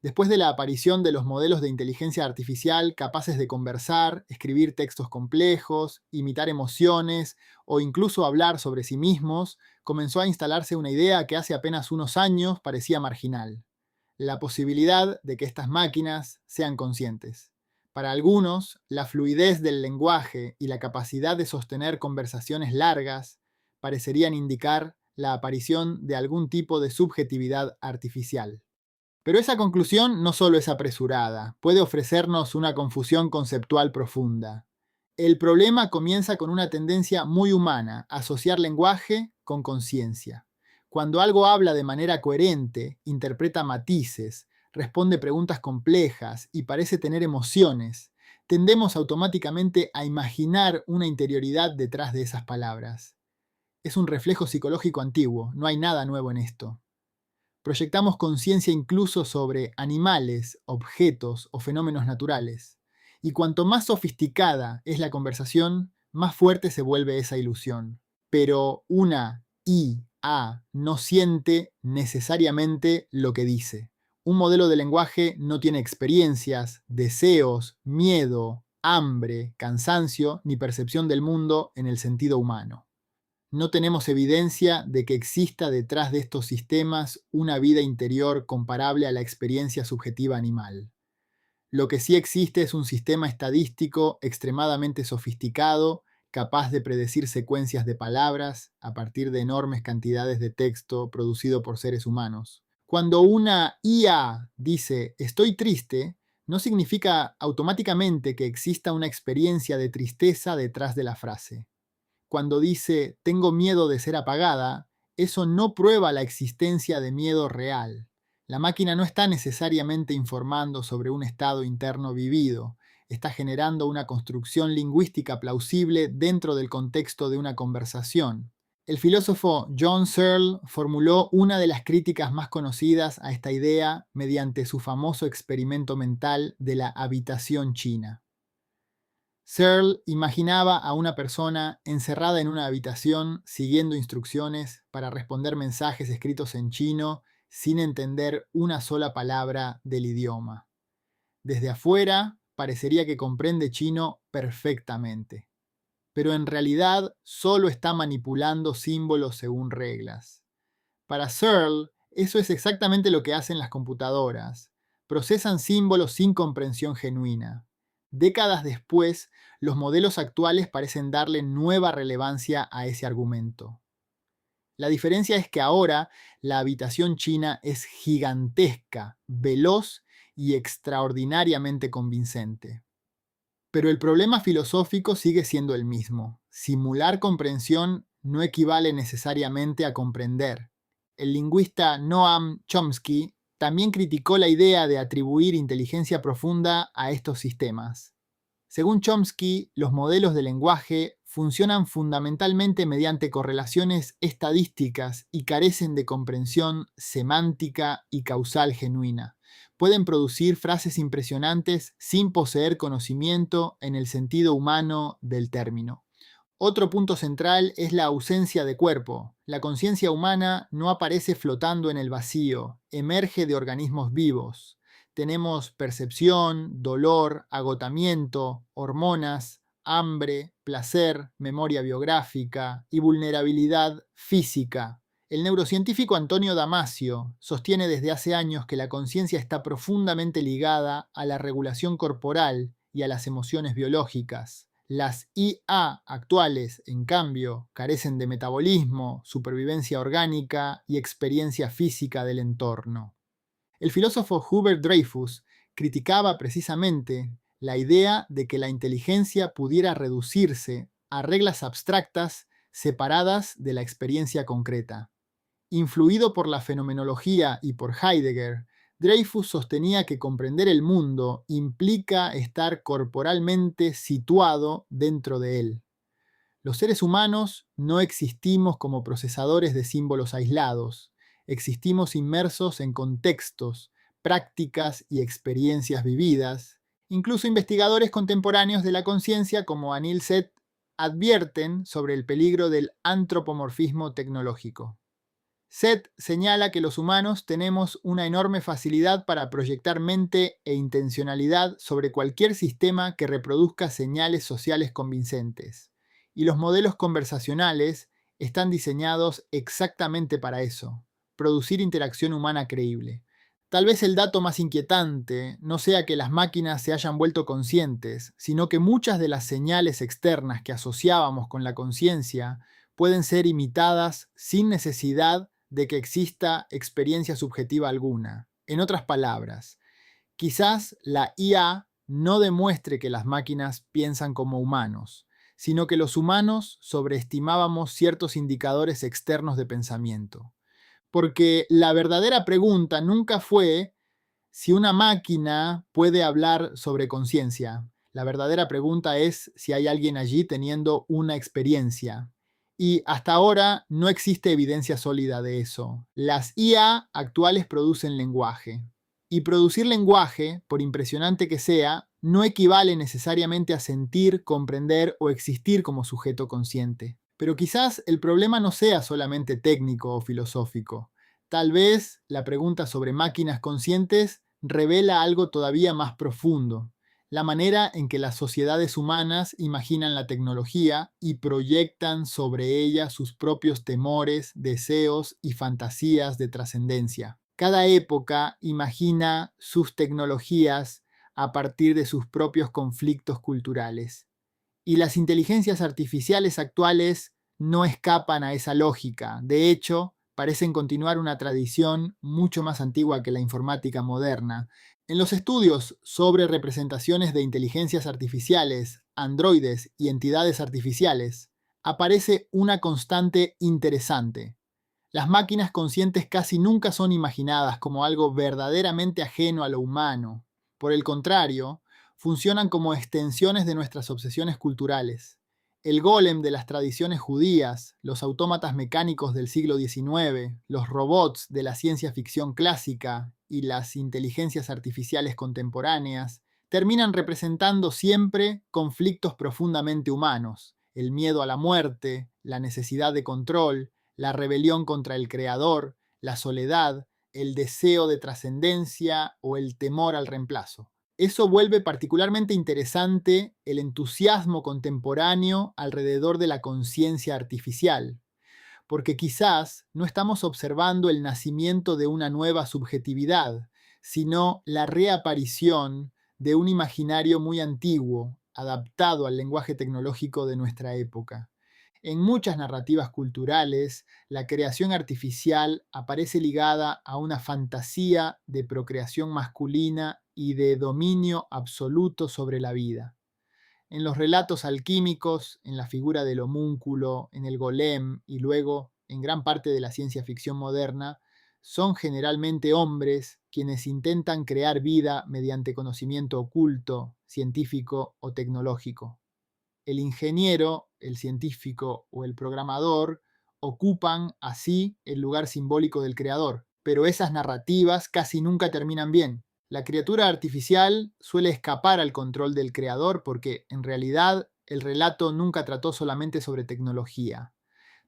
Después de la aparición de los modelos de inteligencia artificial capaces de conversar, escribir textos complejos, imitar emociones o incluso hablar sobre sí mismos, comenzó a instalarse una idea que hace apenas unos años parecía marginal: la posibilidad de que estas máquinas sean conscientes. Para algunos, la fluidez del lenguaje y la capacidad de sostener conversaciones largas parecerían indicar la aparición de algún tipo de subjetividad artificial. Pero esa conclusión no solo es apresurada, puede ofrecernos una confusión conceptual profunda. El problema comienza con una tendencia muy humana: asociar lenguaje con conciencia. Cuando algo habla de manera coherente, interpreta matices, responde preguntas complejas y parece tener emociones, tendemos automáticamente a imaginar una interioridad detrás de esas palabras. Es un reflejo psicológico antiguo, no hay nada nuevo en esto. Proyectamos conciencia incluso sobre animales, objetos o fenómenos naturales. Y cuanto más sofisticada es la conversación, más fuerte se vuelve esa ilusión. Pero una IA no siente necesariamente lo que dice. Un modelo de lenguaje no tiene experiencias, deseos, miedo, hambre, cansancio ni percepción del mundo en el sentido humano. No tenemos evidencia de que exista detrás de estos sistemas una vida interior comparable a la experiencia subjetiva animal. Lo que sí existe es un sistema estadístico extremadamente sofisticado, capaz de predecir secuencias de palabras a partir de enormes cantidades de texto producido por seres humanos. Cuando una IA dice "estoy triste", no significa automáticamente que exista una experiencia de tristeza detrás de la frase. Cuando dice "tengo miedo de ser apagada", eso no prueba la existencia de miedo real. La máquina no está necesariamente informando sobre un estado interno vivido, está generando una construcción lingüística plausible dentro del contexto de una conversación. El filósofo John Searle formuló una de las críticas más conocidas a esta idea mediante su famoso experimento mental de la habitación china. Searle imaginaba a una persona encerrada en una habitación siguiendo instrucciones para responder mensajes escritos en chino sin entender una sola palabra del idioma. Desde afuera parecería que comprende chino perfectamente, pero en realidad solo está manipulando símbolos según reglas. Para Searle, eso es exactamente lo que hacen las computadoras: procesan símbolos sin comprensión genuina. Décadas después, los modelos actuales parecen darle nueva relevancia a ese argumento. La diferencia es que ahora la habitación china es gigantesca, veloz y extraordinariamente convincente. Pero el problema filosófico sigue siendo el mismo: simular comprensión no equivale necesariamente a comprender. El lingüista Noam Chomsky también criticó la idea de atribuir inteligencia profunda a estos sistemas. Según Chomsky, los modelos de lenguaje funcionan fundamentalmente mediante correlaciones estadísticas y carecen de comprensión semántica y causal genuina. Pueden producir frases impresionantes sin poseer conocimiento en el sentido humano del término. Otro punto central es la ausencia de cuerpo. La conciencia humana no aparece flotando en el vacío, emerge de organismos vivos. Tenemos percepción, dolor, agotamiento, hormonas, hambre, placer, memoria biográfica y vulnerabilidad física. El neurocientífico Antonio Damasio sostiene desde hace años que la conciencia está profundamente ligada a la regulación corporal y a las emociones biológicas. Las IA actuales, en cambio, carecen de metabolismo, supervivencia orgánica y experiencia física del entorno. El filósofo Hubert Dreyfus criticaba precisamente la idea de que la inteligencia pudiera reducirse a reglas abstractas separadas de la experiencia concreta. Influido por la fenomenología y por Heidegger, Dreyfus sostenía que comprender el mundo implica estar corporalmente situado dentro de él. Los seres humanos no existimos como procesadores de símbolos aislados, existimos inmersos en contextos, prácticas y experiencias vividas. Incluso investigadores contemporáneos de la conciencia como Anil Seth advierten sobre el peligro del antropomorfismo tecnológico. Seth señala que los humanos tenemos una enorme facilidad para proyectar mente e intencionalidad sobre cualquier sistema que reproduzca señales sociales convincentes. Y los modelos conversacionales están diseñados exactamente para eso, producir interacción humana creíble. Tal vez el dato más inquietante no sea que las máquinas se hayan vuelto conscientes, sino que muchas de las señales externas que asociábamos con la conciencia pueden ser imitadas sin necesidad de que exista experiencia subjetiva alguna. En otras palabras, quizás la IA no demuestre que las máquinas piensan como humanos, sino que los humanos sobreestimábamos ciertos indicadores externos de pensamiento. Porque la verdadera pregunta nunca fue si una máquina puede hablar sobre conciencia. La verdadera pregunta es si hay alguien allí teniendo una experiencia. Y hasta ahora no existe evidencia sólida de eso. Las IA actuales producen lenguaje. Y producir lenguaje, por impresionante que sea, no equivale necesariamente a sentir, comprender o existir como sujeto consciente. Pero quizás el problema no sea solamente técnico o filosófico. Tal vez la pregunta sobre máquinas conscientes revela algo todavía más profundo, la manera en que las sociedades humanas imaginan la tecnología y proyectan sobre ella sus propios temores, deseos y fantasías de trascendencia. Cada época imagina sus tecnologías a partir de sus propios conflictos culturales. Y las inteligencias artificiales actuales no escapan a esa lógica. De hecho, parecen continuar una tradición mucho más antigua que la informática moderna. En los estudios sobre representaciones de inteligencias artificiales, androides y entidades artificiales, aparece una constante interesante. Las máquinas conscientes casi nunca son imaginadas como algo verdaderamente ajeno a lo humano. Por el contrario, funcionan como extensiones de nuestras obsesiones culturales. El golem de las tradiciones judías, los autómatas mecánicos del siglo XIX, los robots de la ciencia ficción clásica y las inteligencias artificiales contemporáneas terminan representando siempre conflictos profundamente humanos: el miedo a la muerte, la necesidad de control, la rebelión contra el creador, la soledad, el deseo de trascendencia o el temor al reemplazo. Eso vuelve particularmente interesante el entusiasmo contemporáneo alrededor de la conciencia artificial, porque quizás no estamos observando el nacimiento de una nueva subjetividad, sino la reaparición de un imaginario muy antiguo, adaptado al lenguaje tecnológico de nuestra época. En muchas narrativas culturales, la creación artificial aparece ligada a una fantasía de procreación masculina y de dominio absoluto sobre la vida. En los relatos alquímicos, en la figura del homúnculo, en el golem y luego en gran parte de la ciencia ficción moderna, son generalmente hombres quienes intentan crear vida mediante conocimiento oculto, científico o tecnológico. El ingeniero, el científico o el programador ocupan así el lugar simbólico del creador, pero esas narrativas casi nunca terminan bien. La criatura artificial suele escapar al control del creador porque, en realidad, el relato nunca trató solamente sobre tecnología.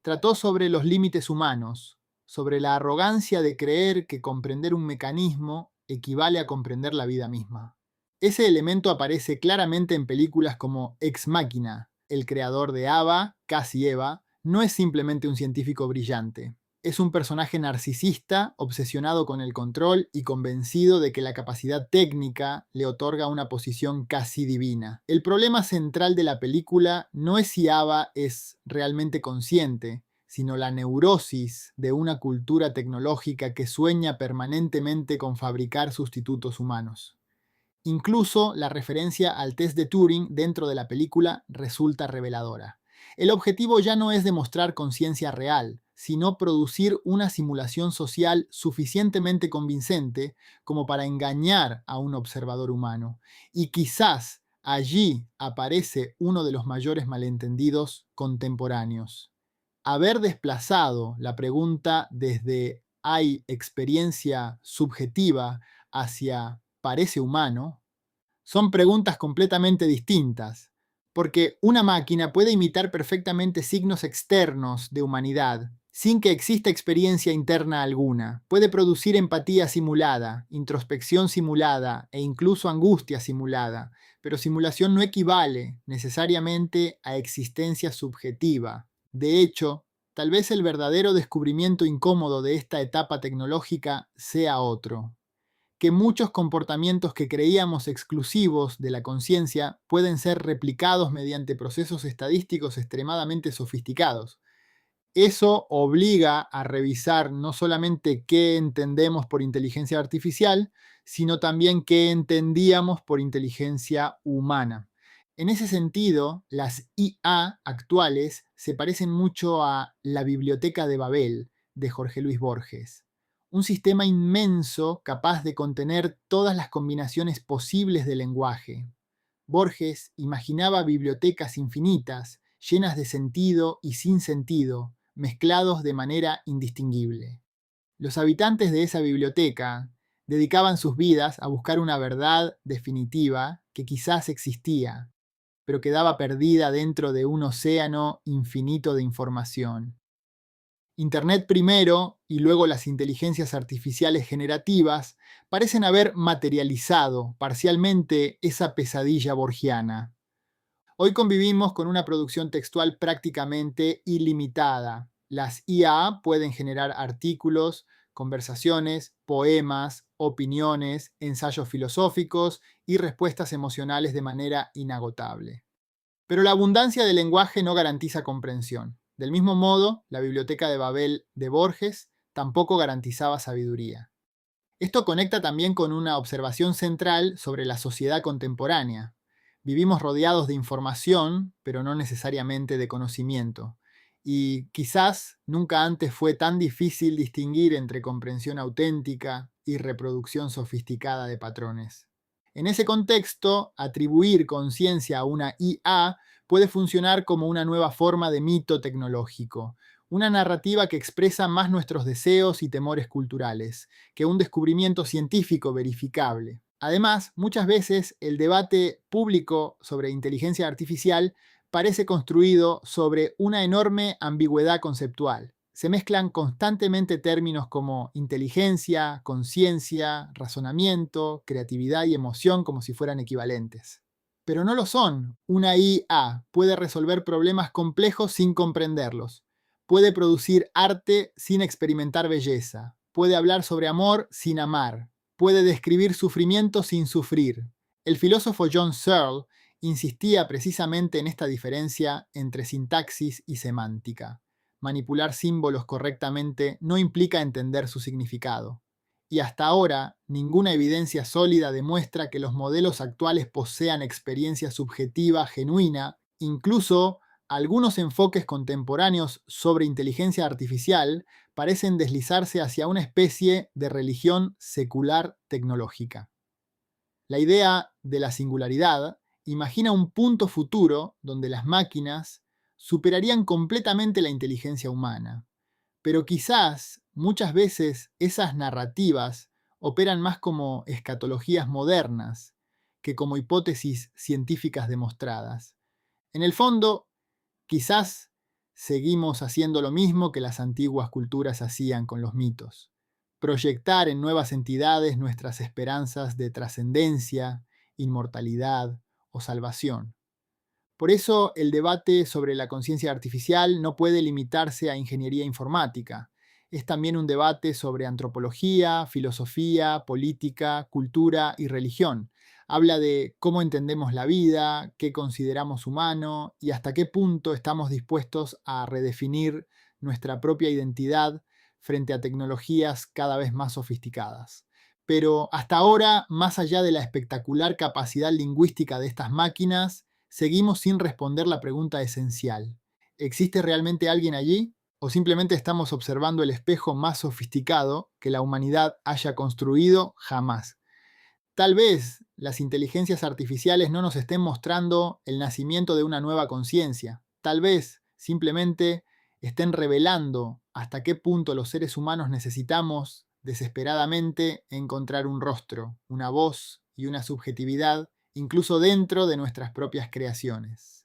Trató sobre los límites humanos, sobre la arrogancia de creer que comprender un mecanismo equivale a comprender la vida misma. Ese elemento aparece claramente en películas como Ex Machina. El creador de Ava, casi Eva, no es simplemente un científico brillante. Es un personaje narcisista, obsesionado con el control y convencido de que la capacidad técnica le otorga una posición casi divina. El problema central de la película no es si Ava es realmente consciente, sino la neurosis de una cultura tecnológica que sueña permanentemente con fabricar sustitutos humanos. Incluso la referencia al test de Turing dentro de la película resulta reveladora. El objetivo ya no es demostrar conciencia real, sino producir una simulación social suficientemente convincente como para engañar a un observador humano. Y quizás allí aparece uno de los mayores malentendidos contemporáneos. Haber desplazado la pregunta desde ¿hay experiencia subjetiva hacia ¿parece humano? Son preguntas completamente distintas, porque una máquina puede imitar perfectamente signos externos de humanidad, sin que exista experiencia interna alguna. Puede producir empatía simulada, introspección simulada e incluso angustia simulada, pero simulación no equivale necesariamente a existencia subjetiva. De hecho, tal vez el verdadero descubrimiento incómodo de esta etapa tecnológica sea otro: que muchos comportamientos que creíamos exclusivos de la conciencia pueden ser replicados mediante procesos estadísticos extremadamente sofisticados. Eso obliga a revisar no solamente qué entendemos por inteligencia artificial, sino también qué entendíamos por inteligencia humana. En ese sentido, las IA actuales se parecen mucho a la Biblioteca de Babel de Jorge Luis Borges, un sistema inmenso capaz de contener todas las combinaciones posibles de lenguaje. Borges imaginaba bibliotecas infinitas, llenas de sentido y sin sentido, mezclados de manera indistinguible. Los habitantes de esa biblioteca dedicaban sus vidas a buscar una verdad definitiva que quizás existía, pero quedaba perdida dentro de un océano infinito de información. Internet primero y luego las inteligencias artificiales generativas parecen haber materializado parcialmente esa pesadilla borgiana. Hoy convivimos con una producción textual prácticamente ilimitada. Las IA pueden generar artículos, conversaciones, poemas, opiniones, ensayos filosóficos y respuestas emocionales de manera inagotable. Pero la abundancia del lenguaje no garantiza comprensión. Del mismo modo, la Biblioteca de Babel de Borges tampoco garantizaba sabiduría. Esto conecta también con una observación central sobre la sociedad contemporánea. Vivimos rodeados de información, pero no necesariamente de conocimiento. Y quizás nunca antes fue tan difícil distinguir entre comprensión auténtica y reproducción sofisticada de patrones. En ese contexto, atribuir conciencia a una IA puede funcionar como una nueva forma de mito tecnológico, una narrativa que expresa más nuestros deseos y temores culturales que un descubrimiento científico verificable. Además, muchas veces el debate público sobre inteligencia artificial parece construido sobre una enorme ambigüedad conceptual. Se mezclan constantemente términos como inteligencia, conciencia, razonamiento, creatividad y emoción como si fueran equivalentes. Pero no lo son. Una IA puede resolver problemas complejos sin comprenderlos. Puede producir arte sin experimentar belleza. Puede hablar sobre amor sin amar. Puede describir sufrimiento sin sufrir. El filósofo John Searle insistía precisamente en esta diferencia entre sintaxis y semántica. Manipular símbolos correctamente no implica entender su significado. Y hasta ahora, ninguna evidencia sólida demuestra que los modelos actuales posean experiencia subjetiva genuina. Incluso algunos enfoques contemporáneos sobre inteligencia artificial parecen deslizarse hacia una especie de religión secular tecnológica. La idea de la singularidad imagina un punto futuro donde las máquinas superarían completamente la inteligencia humana. Pero quizás muchas veces esas narrativas operan más como escatologías modernas que como hipótesis científicas demostradas. En el fondo, quizás seguimos haciendo lo mismo que las antiguas culturas hacían con los mitos: proyectar en nuevas entidades nuestras esperanzas de trascendencia, inmortalidad o salvación. Por eso el debate sobre la conciencia artificial no puede limitarse a ingeniería informática. Es también un debate sobre antropología, filosofía, política, cultura y religión. Habla de cómo entendemos la vida, qué consideramos humano y hasta qué punto estamos dispuestos a redefinir nuestra propia identidad frente a tecnologías cada vez más sofisticadas. Pero hasta ahora, más allá de la espectacular capacidad lingüística de estas máquinas, seguimos sin responder la pregunta esencial: ¿existe realmente alguien allí? ¿O simplemente estamos observando el espejo más sofisticado que la humanidad haya construido jamás? Tal vez las inteligencias artificiales no nos estén mostrando el nacimiento de una nueva conciencia. Tal vez simplemente estén revelando hasta qué punto los seres humanos necesitamos desesperadamente encontrar un rostro, una voz y una subjetividad, incluso dentro de nuestras propias creaciones.